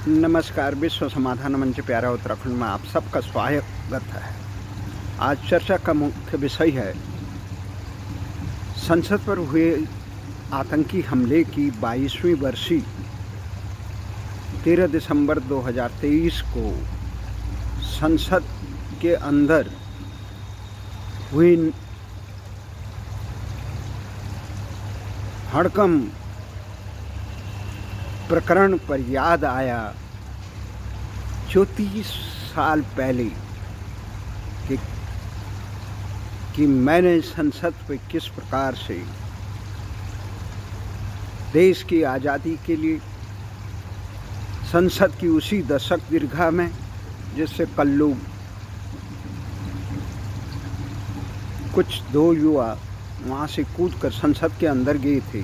नमस्कार। विश्व समाधान मंच प्यारा उत्तराखंड में आप सबका स्वागत है। आज चर्चा का मुख्य विषय है संसद पर हुए आतंकी हमले की 22वीं बरसी 13 दिसंबर 2023 को संसद के अंदर हुई हड़कंप प्रकरण पर याद आया जो 30 साल पहले कि मैंने संसद पे किस प्रकार से देश की आज़ादी के लिए संसद की उसी दशक दीर्घा में जिससे कल लोग कुछ 2 युवा वहाँ से कूदकर संसद के अंदर गए थे,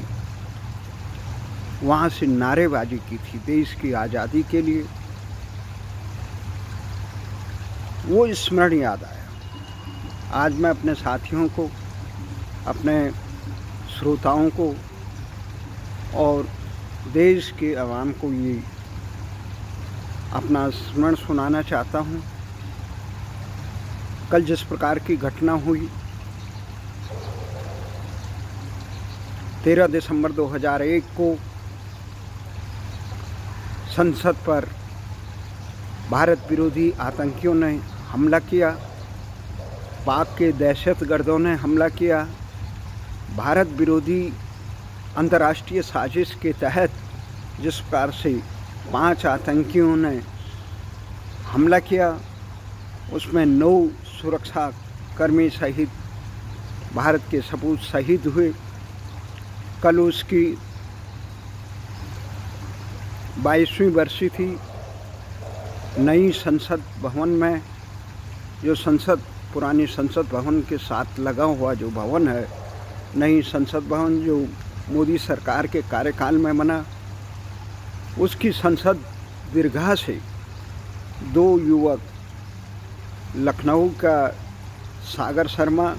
वहाँ से नारेबाजी की थी देश की आज़ादी के लिए। वो स्मरण याद आया। आज मैं अपने साथियों को, अपने श्रोताओं को और देश के आवाम को ये अपना स्मरण सुनाना चाहता हूँ। कल जिस प्रकार की घटना हुई 13 दिसंबर 2001 को संसद पर भारत विरोधी आतंकियों ने हमला किया, पाक के दहशतगर्दों ने हमला किया। भारत विरोधी अंतर्राष्ट्रीय साजिश के तहत जिस प्रकार से 5 आतंकियों ने हमला किया, उसमें 9 सुरक्षा कर्मी सहित भारत के सपूत शहीद हुए। कल उसकी 22वीं बरसी थी। नई संसद भवन में, जो पुरानी संसद भवन के साथ लगा हुआ जो भवन है, नई संसद भवन जो मोदी सरकार के कार्यकाल में बना, उसकी संसद दीर्घा से 2 युवक, लखनऊ का सागर शर्मा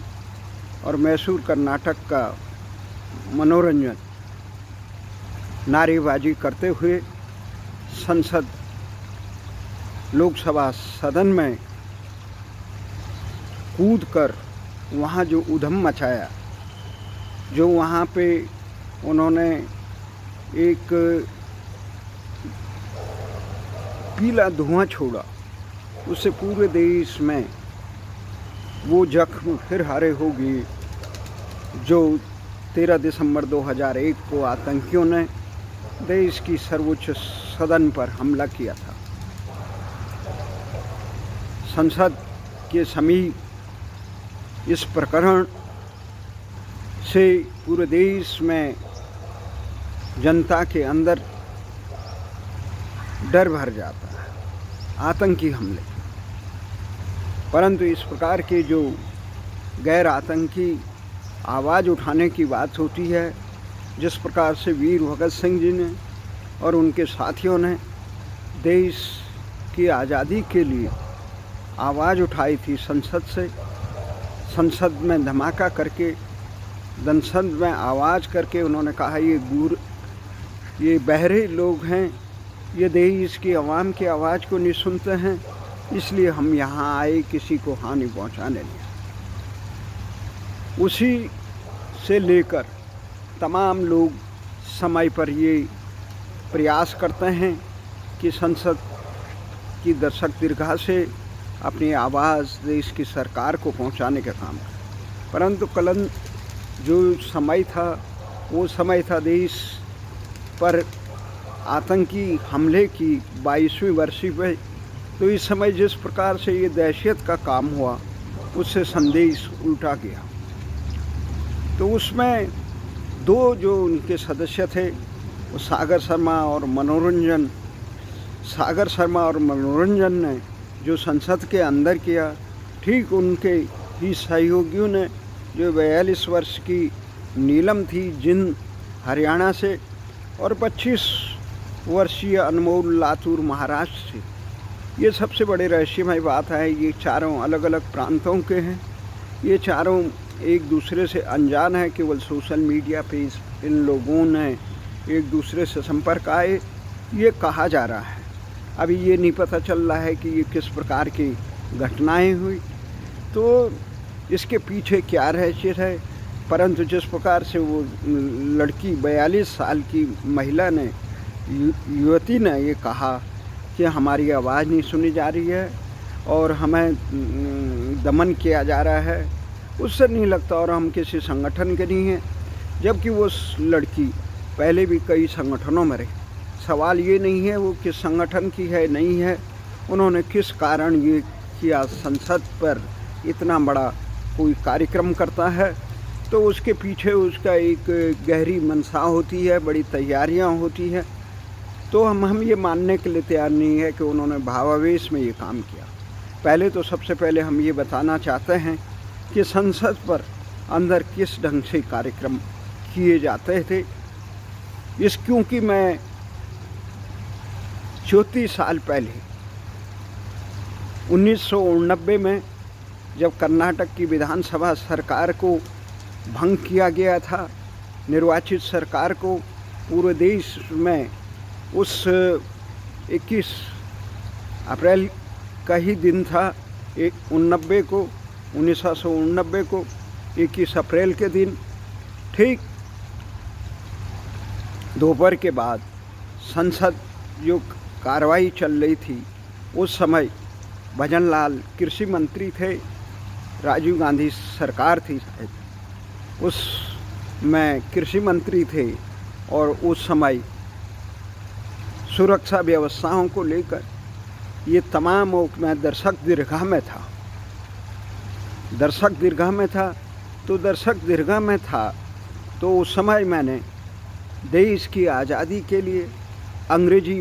और मैसूर कर्नाटक का मनोरंजन, नारेबाजी करते हुए संसद लोकसभा सदन में कूदकर वहाँ जो उधम मचाया, जो वहाँ पे उन्होंने एक पीला धुआं छोड़ा, उससे पूरे देश में वो जख्म फिर हरे हो गए जो 13 दिसंबर 2001 को आतंकियों ने देश की सर्वोच्च सदन पर हमला किया था। संसद के समीप इस प्रकरण से पूरे देश में जनता के अंदर डर भर जाता है, आतंकी हमले। परंतु इस प्रकार के जो गैर आतंकी आवाज़ उठाने की बात होती है, जिस प्रकार से वीर भगत सिंह जी ने और उनके साथियों ने देश की आज़ादी के लिए आवाज़ उठाई थी संसद से, संसद में धमाका करके, संसद में आवाज़ करके उन्होंने कहा ये बहरे लोग हैं, ये देश की आवाम की आवाज़ को नहीं सुनते हैं, इसलिए हम यहाँ आए किसी को हानि पहुँचाने नहीं। उसी से लेकर तमाम लोग समय पर ये प्रयास करते हैं कि संसद की दशक दीर्घा से अपनी आवाज़ देश की सरकार को पहुंचाने का काम करें। परंतु कल जो समय था वो समय था देश पर आतंकी हमले की 22वीं बरसी पे। तो इस समय जिस प्रकार से ये दहशत का काम हुआ, उससे संदेश उल्टा गया। तो उसमें 2 जो उनके सदस्य थे, वो सागर शर्मा और मनोरंजन ने जो संसद के अंदर किया, ठीक उनके ही सहयोगियों ने, जो 42 वर्ष की नीलम थी जिंद हरियाणा से, और 25 वर्षीय अनमोल लातूर महाराष्ट्र से। ये सबसे बड़े रहस्यमय बात है, ये चारों अलग अलग प्रांतों के हैं। ये चारों एक दूसरे से अनजान है, केवल सोशल मीडिया पे इन लोगों ने एक दूसरे से संपर्क आए, ये कहा जा रहा है। अभी ये नहीं पता चल रहा है कि ये किस प्रकार की घटनाएं हुई, तो इसके पीछे क्या रहस्य है। परंतु जिस प्रकार से वो लड़की 42 साल की महिला ने, युवती ने ये कहा कि हमारी आवाज़ नहीं सुनी जा रही है और हमें दमन किया जा रहा है, उससे नहीं लगता और हम किसी संगठन के नहीं हैं, जबकि वो लड़की पहले भी कई संगठनों में रही। सवाल ये नहीं है वो किस संगठन की है नहीं है, उन्होंने किस कारण ये किया। संसद पर इतना बड़ा कोई कार्यक्रम करता है तो उसके पीछे उसका एक गहरी मंशा होती है, बड़ी तैयारियां होती है। तो हम ये मानने के लिए तैयार नहीं है कि उन्होंने भावावेश में ये काम किया। पहले तो सबसे पहले हम ये बताना चाहते हैं कि संसद पर अंदर किस ढंग से कार्यक्रम किए जाते थे। क्योंकि मैं 34 साल पहले 1989 में जब कर्नाटक की विधानसभा सरकार को भंग किया गया था, निर्वाचित सरकार को, पूरे देश में उस 21 अप्रैल का ही दिन था, 1989 को 21 अप्रैल के दिन ठीक दोपहर के बाद संसद जो कार्रवाई चल रही थी, उस समय भजनलाल कृषि मंत्री थे, राजीव गांधी सरकार थी शायद, उस में कृषि मंत्री थे और उस समय सुरक्षा व्यवस्थाओं को लेकर ये तमाम मैं दर्शक दीर्घा में था। तो उस समय मैंने देश की आज़ादी के लिए अंग्रेजी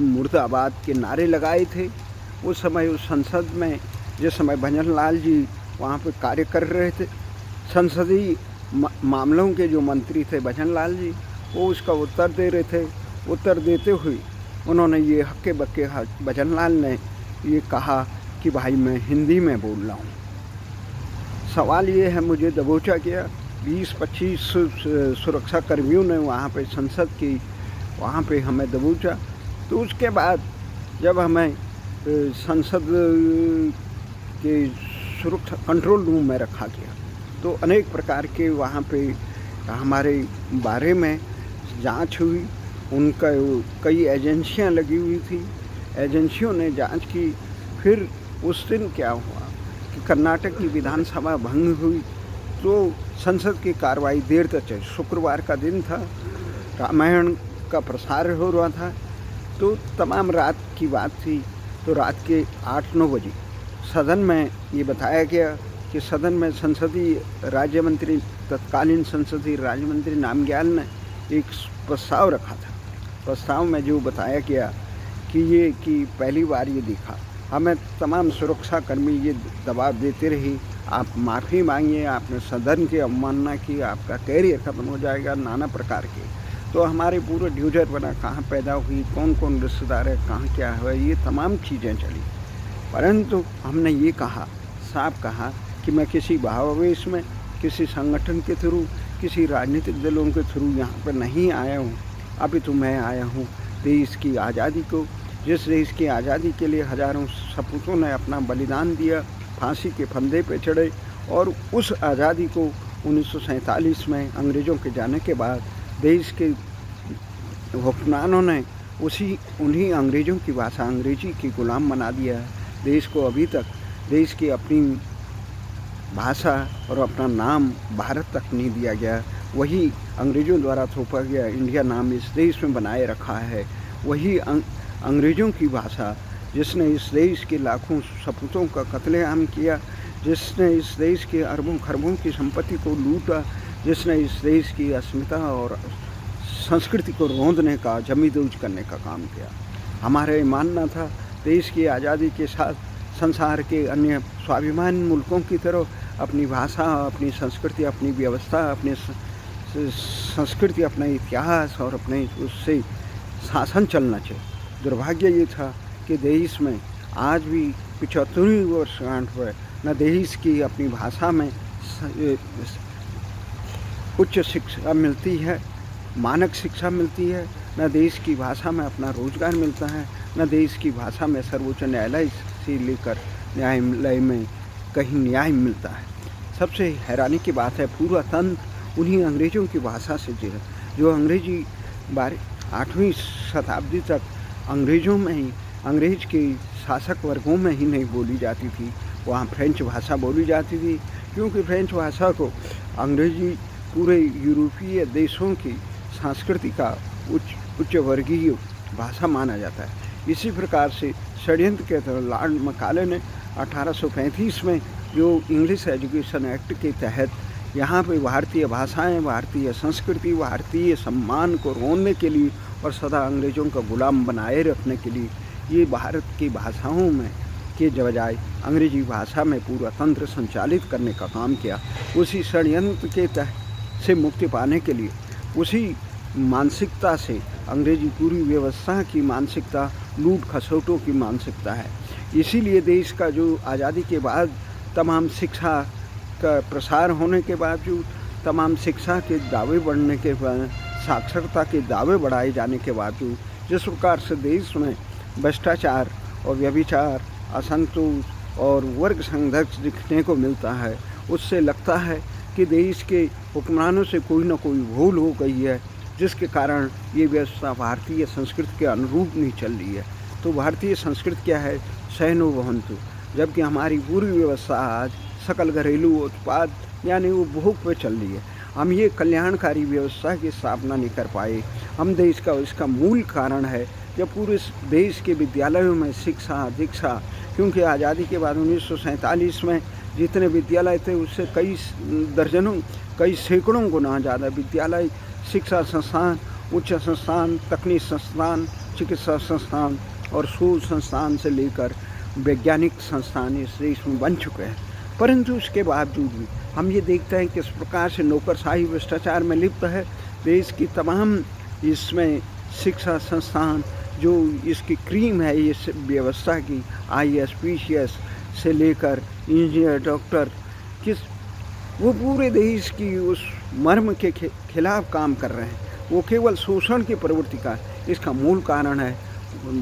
मुर्दाबाद के नारे लगाए थे। उस समय उस संसद में जिस समय भजनलाल जी वहाँ पे कार्य कर रहे थे, संसदीय मामलों के जो मंत्री थे भजनलाल जी, वो उसका उत्तर दे रहे थे। उत्तर देते हुए उन्होंने ये हक्के बक्के भजनलाल ने ये कहा कि भाई मैं हिंदी में बोल रहा हूँ। सवाल ये है, मुझे दबोचा गया। 20-25 सुरक्षा कर्मियों ने वहाँ पे संसद की वहाँ पे हमें दबोचा। तो उसके बाद जब हमें संसद के सुरक्षा कंट्रोल रूम में रखा गया तो अनेक प्रकार के वहाँ पे हमारे बारे में जांच हुई। उनका कई एजेंसियां लगी हुई थी, एजेंसियों ने जांच की। फिर उस दिन क्या हुआ कि कर्नाटक की विधानसभा भंग हुई, तो संसद की कार्रवाई देर तक चली। शुक्रवार का दिन था, रामायण का प्रसार हो रहा था, तो तमाम रात की बात थी। तो रात के 8-9 बजे सदन में ये बताया गया कि सदन में संसदीय राज्य मंत्री, तत्कालीन संसदीय राज्य मंत्री नामग्याल ने एक प्रस्ताव रखा था। प्रस्ताव में जो बताया गया कि पहली बार ये देखा, हमें तमाम सुरक्षा कर्मी ये दबाव देते रहे, आप माफ़ी मांगिए, आपने सदन की अवमानना की, आपका कैरियर ख़त्म हो जाएगा, नाना प्रकार के। तो हमारे पूरे ड्यूजर बना, कहाँ पैदा हुई, कौन कौन रिश्तेदार है, कहाँ क्या है, ये तमाम चीज़ें चली। परंतु हमने ये कहा, साफ कहा कि मैं किसी भावावेश में, किसी संगठन के थ्रू, किसी राजनीतिक दलों के थ्रू यहाँ पर नहीं आया हूँ। अभी तो मैं आया हूँ देश की आज़ादी को, जिस देश की आज़ादी के लिए हज़ारों सपूतों ने अपना बलिदान दिया, फांसी के फंदे पे चढ़े, और उस आज़ादी को 1947 में अंग्रेज़ों के जाने के बाद देश के हुक्मरानों ने उन्हीं अंग्रेज़ों की भाषा अंग्रेजी की गुलाम बना दिया है। देश को अभी तक देश की अपनी भाषा और अपना नाम भारत तक नहीं दिया गया। वही अंग्रेज़ों द्वारा थोपा गया इंडिया नाम इस देश में बनाए रखा है। वही अंग्रेज़ों की भाषा जिसने इस देश के लाखों सपूतों का कत्लेआम किया, जिसने इस देश के अरबों खरबों की संपत्ति को लूटा, जिसने इस देश की अस्मिता और संस्कृति को रौंदने का, जमींदोज करने का काम किया। हमारा ये मानना था देश की आज़ादी के साथ संसार के अन्य स्वाभिमान मुल्कों की तरह अपनी भाषा, अपनी संस्कृति, अपनी व्यवस्था, अपनी संस्कृति, अपना इतिहास और अपने उससे शासन चलना चाहिए। दुर्भाग्य ये था कि देश में आज भी 75वीं वर्षगांठ पर न देश की अपनी भाषा में उच्च शिक्षा मिलती है, मानक शिक्षा मिलती है, न देश की भाषा में अपना रोजगार मिलता है, न देश की भाषा में सर्वोच्च न्यायालय से लेकर न्यायालय में कहीं न्याय मिलता है। सबसे हैरानी की बात है, पूरा तंत्र उन्हीं अंग्रेज़ों की भाषा से जो अंग्रेजी 8वीं शताब्दी तक अंग्रेज़ों में ही, अंग्रेज़ के शासक वर्गों में ही नहीं बोली जाती थी, वहाँ फ्रेंच भाषा बोली जाती थी, क्योंकि फ्रेंच भाषा को अंग्रेजी पूरे यूरोपीय देशों की संस्कृति का उच्च वर्गीय भाषा माना जाता है। इसी प्रकार से षड्यंत्र के तहत लॉर्ड मैकाले ने 1835 में जो इंग्लिश एजुकेशन एक्ट के तहत यहाँ पे भारतीय भाषाएं, भारतीय संस्कृति, भारतीय सम्मान को रोनने के लिए और सदा अंग्रेज़ों का गुलाम बनाए रखने के लिए ये भारत की भाषाओं में के बजाय अंग्रेजी भाषा में पूरा तंत्र संचालित करने का काम किया। उसी षड्यंत्र के तहत से मुक्ति पाने के लिए, उसी मानसिकता से, अंग्रेजी पूरी व्यवस्था की मानसिकता लूट खसोटों की मानसिकता है। इसीलिए देश का जो आज़ादी के बाद तमाम शिक्षा का प्रसार होने के बावजूद, तमाम शिक्षा के दावे बढ़ने के बाद, साक्षरता के दावे बढ़ाए जाने के बावजूद जिस प्रकार से देश में भ्रष्टाचार और व्यभिचार, असंतोष और वर्ग संघर्ष दिखने को मिलता है, उससे लगता है कि देश के हुक्मरानों से कोई न कोई भूल हो गई है, जिसके कारण ये व्यवस्था भारतीय संस्कृति के अनुरूप नहीं चल रही है। तो भारतीय संस्कृति क्या है? सहनो भवन्तु। जबकि हमारी पूरी व्यवस्था आज सकल घरेलू उत्पाद यानी उपभोग पे चल रही है। हम ये कल्याणकारी व्यवस्था की स्थापना नहीं कर पाए। हम देश का इसका मूल कारण है जब पूरे देश के विद्यालयों में शिक्षा दीक्षा, क्योंकि आज़ादी के बाद 1947 में जितने विद्यालय थे उससे कई दर्जनों, कई सैकड़ों गुना ज़्यादा विद्यालय, शिक्षा संस्थान, उच्च संस्थान, तकनीक संस्थान, चिकित्सा संस्थान और शोध संस्थान से लेकर वैज्ञानिक संस्थान इस देश में बन चुके हैं। परंतु उसके बावजूद भी हम ये देखते हैं किस प्रकार से नौकरशाही भ्रष्टाचार में लिप्त है। देश की तमाम इसमें शिक्षा संस्थान जो इसकी क्रीम है इस व्यवस्था की, IAS, PCS से लेकर इंजीनियर, डॉक्टर, वो पूरे देश की उस मर्म के खिलाफ काम कर रहे हैं। वो केवल शोषण की प्रवृत्ति का, इसका मूल कारण है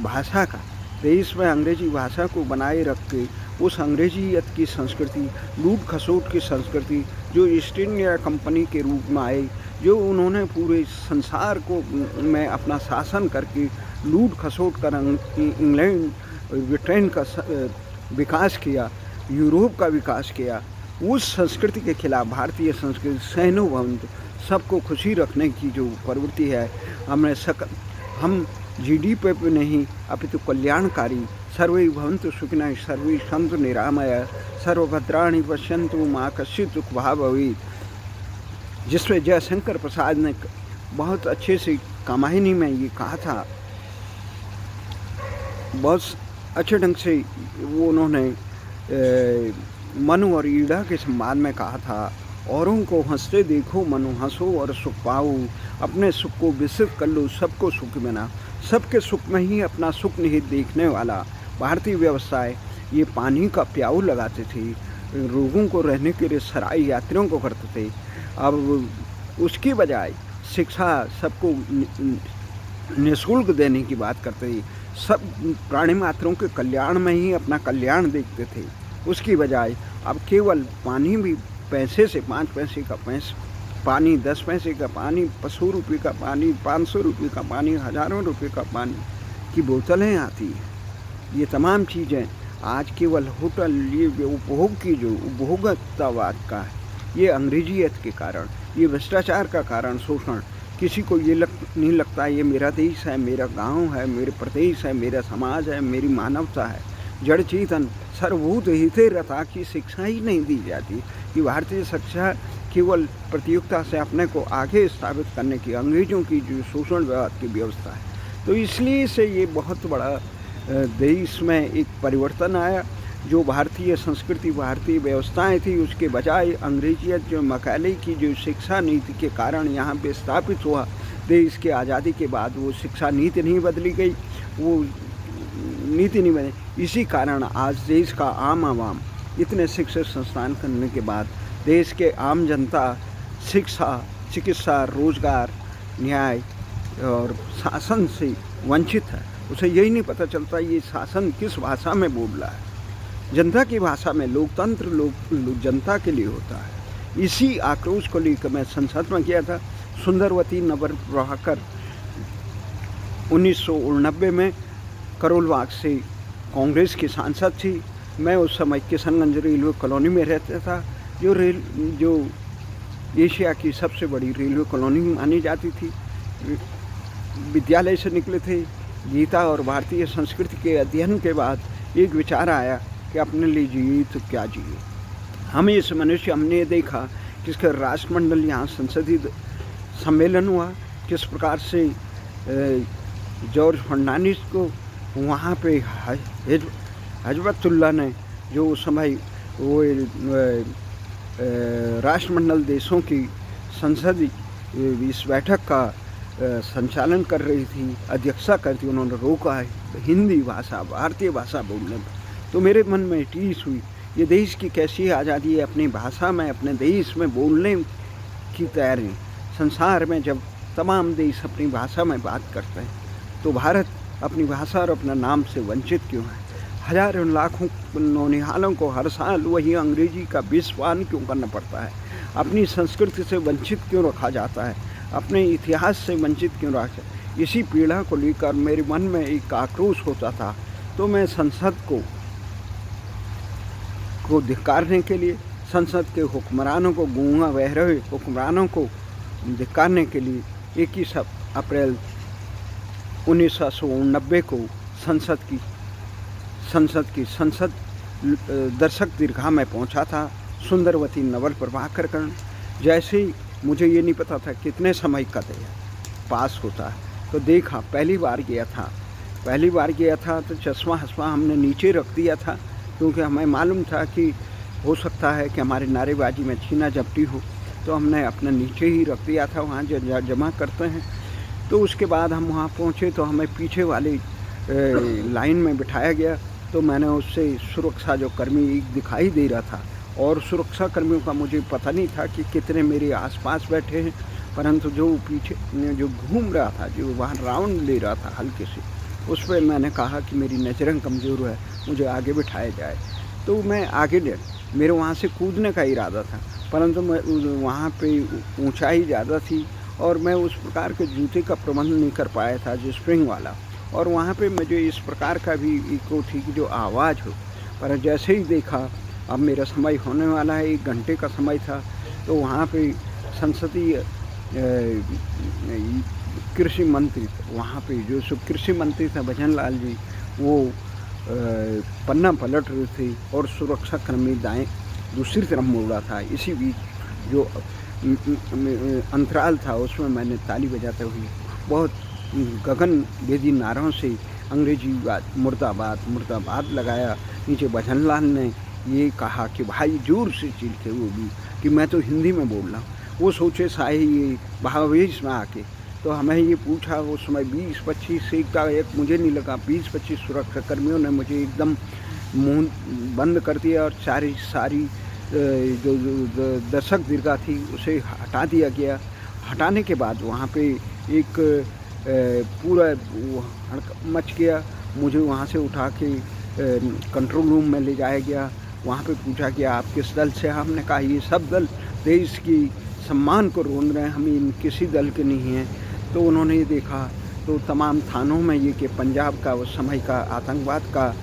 भाषा का। देश में अंग्रेजी भाषा को बनाए रख के उस अंग्रेजियत की संस्कृति, लूट खसोट की संस्कृति जो ईस्ट इंडिया कंपनी के रूप में आई, जो उन्होंने पूरे संसार को में अपना शासन करके लूट खसोट कर इंग्लैंड, ब्रिटेन का विकास किया, यूरोप का विकास किया, उस संस्कृति के खिलाफ भारतीय संस्कृति सहनो भवन्तु, सबको खुशी रखने की जो प्रवृत्ति है, हम GDP पे नहीं अपितु कल्याणकारी, सर्वे भवन्तु सुखिनः सर्वे सन्तु निरामया सर्वभद्राणि पश्यन्तु मा कश्चित् दुःखभाग् भवेत्, जिसमें जयशंकर प्रसाद ने बहुत अच्छे से कामायनी में ये कहा था, बहुत अच्छे ढंग से वो उन्होंने मनु और ईड़ा के संवाद में कहा था, औरों को हंसते देखो मनु हंसो और सुख पाओ, अपने सुख को विस्तृत कर लो, सबको सुख बना, सबके सुख में ही अपना सुख निहित देखने वाला भारतीय व्यवस्थाएं ये पानी का प्याऊ लगाते थे, रोगों को रहने के लिए सराय यात्रियों को करते थे। अब उसकी बजाय शिक्षा सबको निःशुल्क देने की बात करते थे, सब प्राणी मात्रों के कल्याण में ही अपना कल्याण देखते थे। उसकी बजाय अब केवल पानी भी पैसे से, 5 पैसे का पानी, 10 पैसे का पानी, 100 रुपये का पानी, 500 रुपये का पानी, हज़ारों रुपये का पानी की बोतलें आती हैं। ये तमाम चीज़ें आज केवल होटल, ये उपभोग की जो उपभोक्तावाद का है, ये अंग्रेजियत के कारण, ये भ्रष्टाचार का कारण, शोषण। किसी को ये नहीं लगता ये मेरा देश है, मेरा गांव है, मेरे प्रदेश है, मेरा समाज है, मेरी मानवता है। जड़ चेतन सर्वभूत हिते रता की शिक्षा ही नहीं दी जाती कि भारतीय शिक्षा केवल प्रतियोगिता से अपने को आगे स्थापित करने की, अंग्रेजों की जो शोषणवाद की व्यवस्था है। तो इसलिए से ये बहुत बड़ा देश में एक परिवर्तन आया। जो भारतीय संस्कृति, भारतीय व्यवस्थाएं थी, उसके बजाय अंग्रेजियत जो मैकाले की जो शिक्षा नीति के कारण यहाँ पे स्थापित हुआ, देश के आज़ादी के बाद वो शिक्षा नीति नहीं बदली गई, वो नीति नहीं बनी। इसी कारण आज देश का आम आवाम इतने शिक्षण संस्थान करने के बाद देश के आम जनता शिक्षा, चिकित्सा, रोजगार, न्याय और शासन से वंचित है, उसे यही नहीं पता चलता ये शासन किस भाषा में बोल रहा है। जनता की भाषा में लोकतंत्र जनता के लिए होता है। इसी आक्रोश को लेकर मैं संसद में गया था। सुंदरवती नवल प्रभाकर 1989 में करोल बाग से कांग्रेस की सांसद थी। मैं उस समय किशनगंज रेलवे कॉलोनी में रहता था, जो एशिया की सबसे बड़ी रेलवे कॉलोनी मानी जाती थी। विद्यालय से निकले थे। गीता और भारतीय संस्कृति के अध्ययन के बाद एक विचार आया कि अपने लिए जिए तो क्या जिए। हमने देखा कि इसका राष्ट्रमंडल यहाँ संसदीय सम्मेलन हुआ, किस प्रकार से जॉर्ज फर्नांडिस को वहाँ पे हजरतुल्लाह ने, जो उस समय वो राष्ट्रमंडल देशों की संसद इस बैठक का संचालन कर रही थी, अध्यक्षता करती, उन्होंने रोका है हिंदी भाषा, भारतीय भाषा बोलने में। तो मेरे मन में टीस हुई, ये देश की कैसी आज़ादी है अपनी भाषा में, अपने देश में बोलने की तैयारी। संसार में जब तमाम देश अपनी भाषा में बात करते हैं तो भारत अपनी भाषा और अपना नाम से वंचित क्यों है? हजारों लाखों नौनिहालों को हर साल वही अंग्रेजी का विस्वान क्यों करना पड़ता है? अपनी संस्कृति से वंचित क्यों रखा जाता है? अपने इतिहास से वंचित क्यों रखा? इसी पीड़ा को लेकर मेरे मन में एक आक्रोश होता था। तो मैं संसद को धिक्कारने के लिए, संसद के हुक्मरानों को, गूंगा बह रहे हुक्मरानों को धिक्कारने के लिए 21 अप्रैल 1989 को संसद दर्शक दीर्घा में पहुंचा था। सुंदरवती नवल प्रभाकर। जैसे ही मुझे ये नहीं पता था कितने समय का पास होता है, तो देखा पहली बार गया था तो चश्मा हमने नीचे रख दिया था, क्योंकि हमें मालूम था कि हो सकता है कि हमारी नारेबाजी में छीना झपटी हो, तो हमने अपने नीचे ही रख दिया था, वहाँ जमा करते हैं। तो उसके बाद हम वहाँ पहुँचे तो हमें पीछे वाली लाइन में बिठाया गया। तो मैंने उससे सुरक्षा जो कर्मी दिखाई दे रहा था, और सुरक्षा कर्मियों का मुझे पता नहीं था कि कितने मेरे आसपास बैठे हैं, परंतु जो पीछे जो घूम रहा था, जो वहाँ राउंड ले रहा था हल्के से, उस पर मैंने कहा कि मेरी नज़रें कमज़ोर है, मुझे आगे बिठाया जाए। तो मैं आगे मेरे वहाँ से कूदने का इरादा था, परंतु मैं वहाँ पे ऊंचाई ज़्यादा थी और मैं उस प्रकार के जूते का प्रबंध नहीं कर पाया था जो स्प्रिंग वाला, और वहाँ पे मुझे इस प्रकार का भी इको थी कि जो आवाज़ हो। पर जैसे ही देखा अब मेरा समय होने वाला है, 1 घंटे का समय था, तो वहाँ पे संसदीय कृषि मंत्री, वहाँ पे जो कृषि मंत्री था भजन लाल जी, वो पन्ना पलट रहे थे और सुरक्षा कर्मी दाएं दूसरी तरफ मुड़ रहा था। इसी बीच जो अंतराल था उसमें मैंने ताली बजाते हुए बहुत गगन भेदी नारों से अंग्रेजी मुर्दाबाद मुर्दाबाद लगाया। नीचे भजन लाल ने ये कहा कि भाई जोर से चीखे, वो भी कि मैं तो हिंदी में बोल रहा हूँ। वो सोचे शाही ये भावेश में आके, तो हमें ये पूछा। उस समय 20-25 का एक मुझे नहीं लगा, 20-25 सुरक्षा कर्मियों ने मुझे एकदम मुंह बंद कर दिया और सारी जो दर्शक दीर्घा थी उसे हटा दिया गया। हटाने के बाद वहाँ पे एक पूरा मच गया। मुझे वहाँ से उठा के कंट्रोल रूम में ले जाया गया। वहाँ पे पूछा कि आप किस दल से? हमने कहा ये सब दल देश की सम्मान को रोंद रहे हैं, हम इन किसी दल के नहीं हैं। तो उन्होंने ये देखा तो तमाम थानों में ये कि पंजाब का उस समय का आतंकवाद का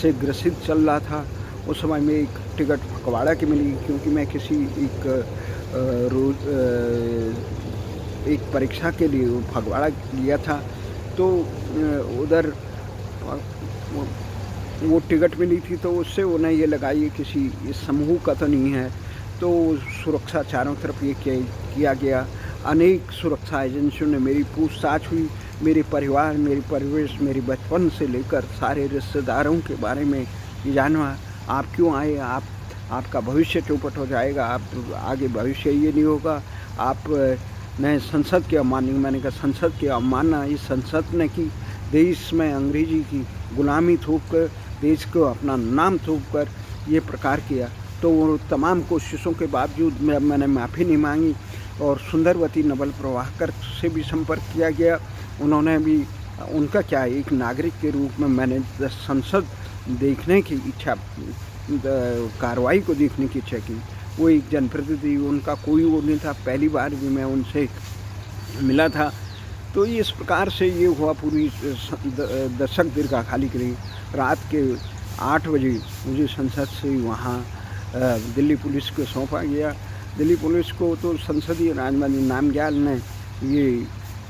से ग्रसित चल रहा था। उस समय में एक टिकट फगवाड़ा की मिली, क्योंकि मैं किसी एक परीक्षा के लिए फगवाड़ा गया था। तो उधर वो टिकट मिली थी, तो उससे उन्हें ये लगा ये किसी इस समूह का तो नहीं है। तो सुरक्षा चारों तरफ ये किया गया। अनेक सुरक्षा एजेंसियों ने मेरी पूछताछ हुई। मेरे परिवार, मेरी परिवेश, मेरी बचपन से लेकर सारे रिश्तेदारों के बारे में जानवा। आप क्यों आए? आपका भविष्य चौपट हो जाएगा, आप आगे भविष्य ये नहीं होगा। आप ने संसद की अवमानना। मैंने कहा संसद की अवमानना इस संसद ने की? देश में अंग्रेजी की गुलामी थोप कर, देश को अपना नाम थोप कर ये प्रकार किया। तो वो तमाम कोशिशों के बावजूद मैंने माफ़ी नहीं मांगी और सुंदरवती नवल प्रभाकर से भी संपर्क किया गया। उन्होंने भी उनका क्या, एक नागरिक के रूप में मैंने संसद देखने की इच्छा, कार्रवाई को देखने की इच्छा की। वो एक जनप्रतिनिधि, उनका कोई वो नहीं था, पहली बार भी मैं उनसे मिला था। तो इस प्रकार से ये हुआ, पूरी दशक दीर्घा खाली करी। रात के 8 बजे मुझे संसद से वहाँ दिल्ली पुलिस को सौंपा गया। दिल्ली पुलिस को तो संसदीय राजमंत्री नामग्याल ने ये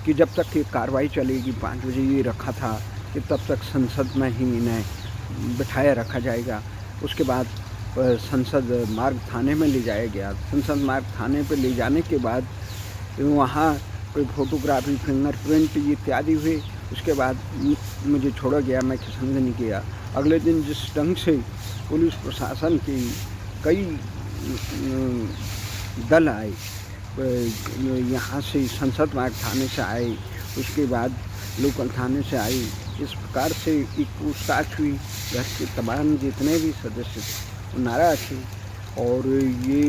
कि जब तक ये कार्रवाई चलेगी 5 बजे ये रखा था कि तब तक संसद में ही इन्हें बिठाया रखा जाएगा। उसके बाद संसद मार्ग थाने में ले जाया गया। संसद मार्ग थाने पर ले जाने के बाद वहाँ कोई फोटोग्राफी, फिंगरप्रिंट इत्यादि हुए। उसके बाद मुझे छोड़ा गया, मैं किशन नहीं किया। अगले दिन जिस ढंग से पुलिस प्रशासन के कई दल आए, यहाँ से संसद मार्ग थाने से आए, उसके बाद लोकल थाने से आए, इस प्रकार से एक पूछताछ हुई। घर के तमाम जितने भी सदस्य थे नाराज थे। और ये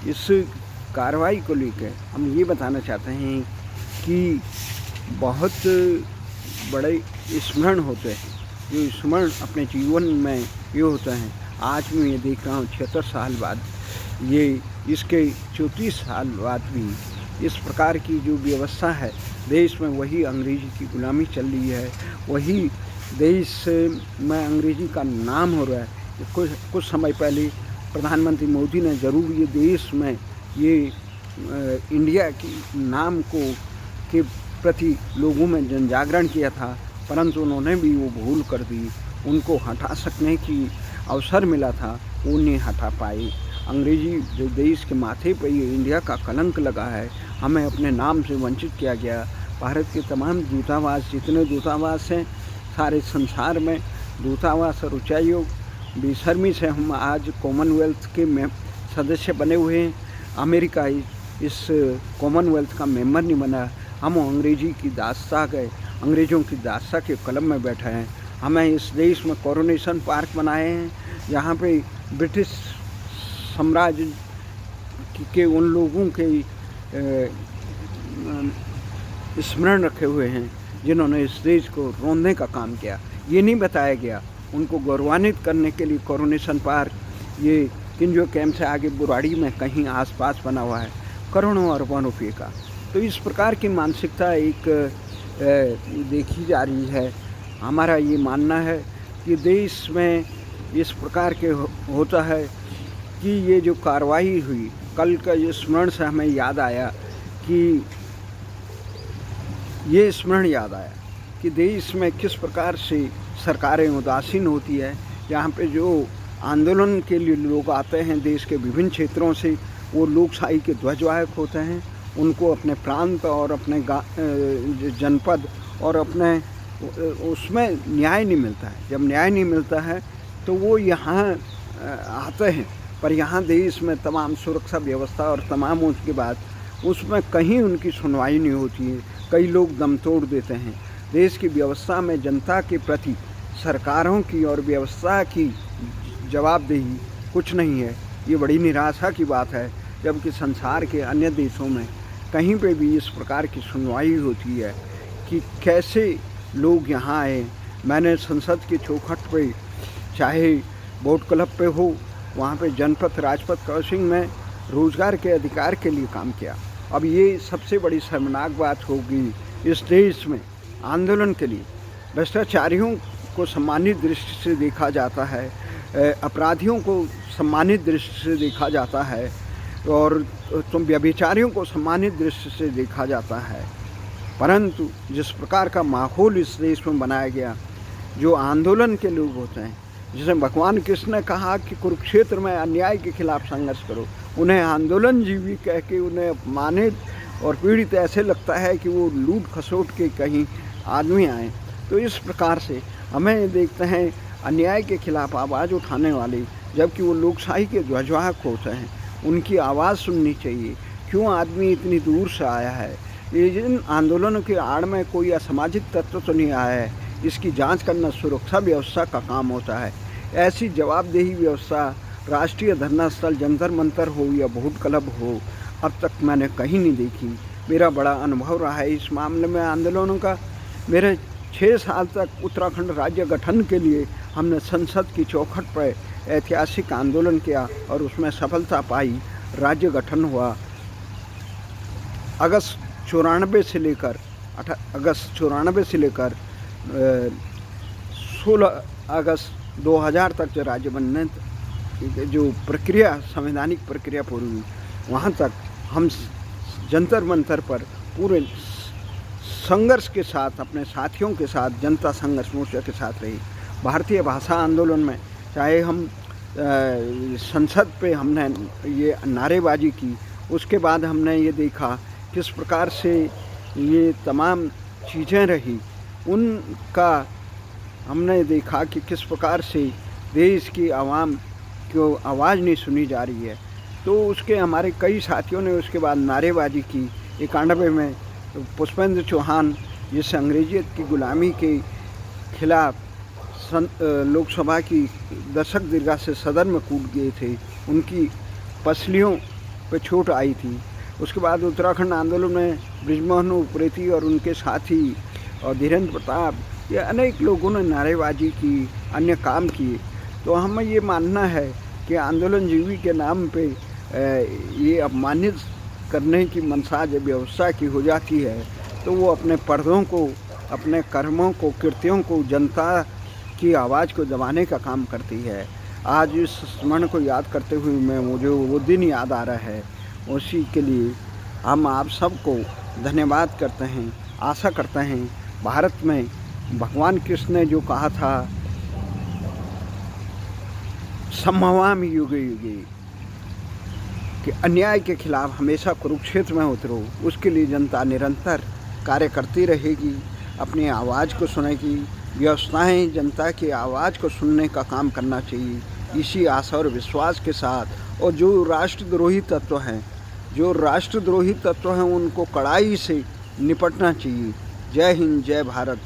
इस कार्रवाई को लेकर हम ये बताना चाहते हैं कि बहुत बड़े स्मरण होते हैं, जो स्मरण अपने जीवन में ये होते हैं। आज मैं ये देख रहा हूँ 76 साल बाद, ये इसके 34 साल बाद भी इस प्रकार की जो व्यवस्था है देश में, वही अंग्रेजी की गुलामी चल रही है, वही देश में अंग्रेजी का नाम हो रहा है। कुछ समय पहले प्रधानमंत्री मोदी ने ज़रूर ये देश में ये इंडिया की नाम को के प्रति लोगों में जन जागरण किया था, परंतु उन्होंने भी वो भूल कर दी। उनको हटा सकने की अवसर मिला था, वो नहीं हटा पाए। अंग्रेजी जो देश के माथे पर ये इंडिया का कलंक लगा है, हमें अपने नाम से वंचित किया गया। भारत के तमाम दूतावास, जितने दूतावास हैं सारे संसार में, दूतावास और उच्चायोग, बेशर्मी से हम आज कॉमनवेल्थ के सदस्य बने हुए हैं। अमेरिका इस कॉमनवेल्थ का मेंबर नहीं बना। हम अंग्रेजी की दास्ता गए, अंग्रेज़ों की दास्ता के कलम में बैठे हैं। हमें इस देश में कोरोनेशन पार्क बनाए हैं, जहाँ पे ब्रिटिश साम्राज्य के उन लोगों के स्मरण रखे हुए हैं जिन्होंने इस देश को रोंदने का काम किया। ये नहीं बताया गया। उनको गौरवान्वित करने के लिए कोरोनेशन पार्क ये किंजो कैंप से आगे बुराड़ी में कहीं आसपास बना हुआ है, करोड़ों अरबों रुपये का। तो इस प्रकार की मानसिकता एक देखी जा रही है। हमारा ये मानना है कि देश में इस प्रकार के होता है कि ये जो कार्रवाई हुई, कल का ये स्मरण से हमें याद आया कि ये स्मरण याद आया कि देश में किस प्रकार से सरकारें उदासीन होती है। यहाँ पे जो आंदोलन के लिए लोग आते हैं देश के विभिन्न क्षेत्रों से, वो लोकशाही के ध्वजवाहक होते हैं। उनको अपने प्रांत और अपने जनपद और अपने उसमें न्याय नहीं मिलता है। जब न्याय नहीं मिलता है तो वो यहाँ आते हैं, पर यहाँ देश में तमाम सुरक्षा व्यवस्था और तमाम उसके बाद उसमें कहीं उनकी सुनवाई नहीं होती है। कई लोग दम तोड़ देते हैं। देश की व्यवस्था में जनता के प्रति सरकारों की और व्यवस्था की जवाबदेही कुछ नहीं है। ये बड़ी निराशा की बात है, जबकि संसार के अन्य देशों में कहीं पे भी इस प्रकार की सुनवाई होती है कि कैसे लोग यहाँ आए। मैंने संसद के चौखट पे, चाहे बोट क्लब पे हो, वहाँ पे जनपथ राजपथ क्रॉसिंग में रोज़गार के अधिकार के लिए काम किया। अब ये सबसे बड़ी शर्मनाक बात होगी इस देश में। आंदोलन के लिए भ्रष्टाचारियों को सम्मानित दृष्टि से देखा जाता है, अपराधियों को सम्मानित दृष्टि से देखा जाता है, और व्यभिचारियों को सम्मानित दृष्टि से देखा जाता है। परंतु जिस प्रकार का माहौल इस देश में बनाया गया, जो आंदोलन के लोग होते हैं, जिसे भगवान कृष्ण ने कहा कि कुरुक्षेत्र में अन्याय के खिलाफ संघर्ष करो, उन्हें आंदोलन जीवी कह के उन्हें अपमानित और पीड़ित ऐसे लगता है कि वो लूट खसोट के कहीं आदमी आए। तो इस प्रकार से हमें देखते हैं अन्याय के खिलाफ आवाज़ उठाने वाले, जबकि वो लोकशाही के ध्वजवाहक होते हैं, उनकी आवाज़ सुननी चाहिए। क्यों आदमी इतनी दूर से आया है? ये जिन आंदोलनों के आड़ में कोई असामाजिक तत्व तो नहीं आया है, इसकी जांच करना सुरक्षा व्यवस्था का काम होता है। ऐसी जवाबदेही व्यवस्था राष्ट्रीय धरना स्थल जंतर मंतर हो या भोट क्लब हो, अब तक मैंने कहीं नहीं देखी। मेरा बड़ा अनुभव रहा है इस मामले में आंदोलनों का। मेरे 6 साल तक उत्तराखंड राज्य गठन के लिए हमने संसद की चौखट पर ऐतिहासिक आंदोलन किया और उसमें सफलता पाई। राज्य गठन हुआ। अगस्त 94 से लेकर 16 अगस्त 2000 तक जो राज्य बनने जो प्रक्रिया, संवैधानिक प्रक्रिया पूरी हुई, वहाँ तक हम जंतर मंतर पर पूरे संघर्ष के साथ अपने साथियों के साथ जनता संघर्ष मोर्चा के साथ रही। भारतीय भाषा आंदोलन में चाहे हम संसद पे हमने ये नारेबाजी की, उसके बाद हमने ये देखा किस प्रकार से ये तमाम चीज़ें रही, उनका हमने देखा कि किस प्रकार से देश की आवाम को आवाज़ नहीं सुनी जा रही है। तो उसके हमारे कई साथियों ने उसके बाद नारेबाजी की। 91 में पुष्पेंद्र चौहान जिस अंग्रेजियत की गुलामी के खिलाफ लोकसभा की दर्शक दीर्घा से सदन में कूद गए थे, उनकी पसलियों पे चोट आई थी। उसके बाद उत्तराखंड आंदोलन में बृजमोहन उप्रेती और उनके साथी और धीरेन्द्र प्रताप, ये अनेक लोगों ने नारेबाजी की, अन्य काम किए। तो हमें ये मानना है कि आंदोलन जीवी के नाम पे ये अपमानित करने की मंशा जब व्यवस्था की हो जाती है तो वो अपने पर्दों को, अपने कर्मों को, कृत्यों को, जनता की आवाज़ को दबाने का काम करती है। आज इस स्मरण को याद करते हुए मुझे वो दिन याद आ रहा है। उसी के लिए हम आप सबको धन्यवाद करते हैं। आशा करते हैं भारत में भगवान कृष्ण ने जो कहा था, संभवामि युगे युगे, कि अन्याय के खिलाफ हमेशा कुरुक्षेत्र में उतरो, उसके लिए जनता निरंतर कार्य करती रहेगी, अपनी आवाज़ को सुनेगी। व्यवस्थाएं जनता की आवाज़ को सुनने का काम करना चाहिए, इसी आशा और विश्वास के साथ। और जो राष्ट्रद्रोही तत्व हैं उनको कड़ाई से निपटना चाहिए। जय हिंद, जय भारत।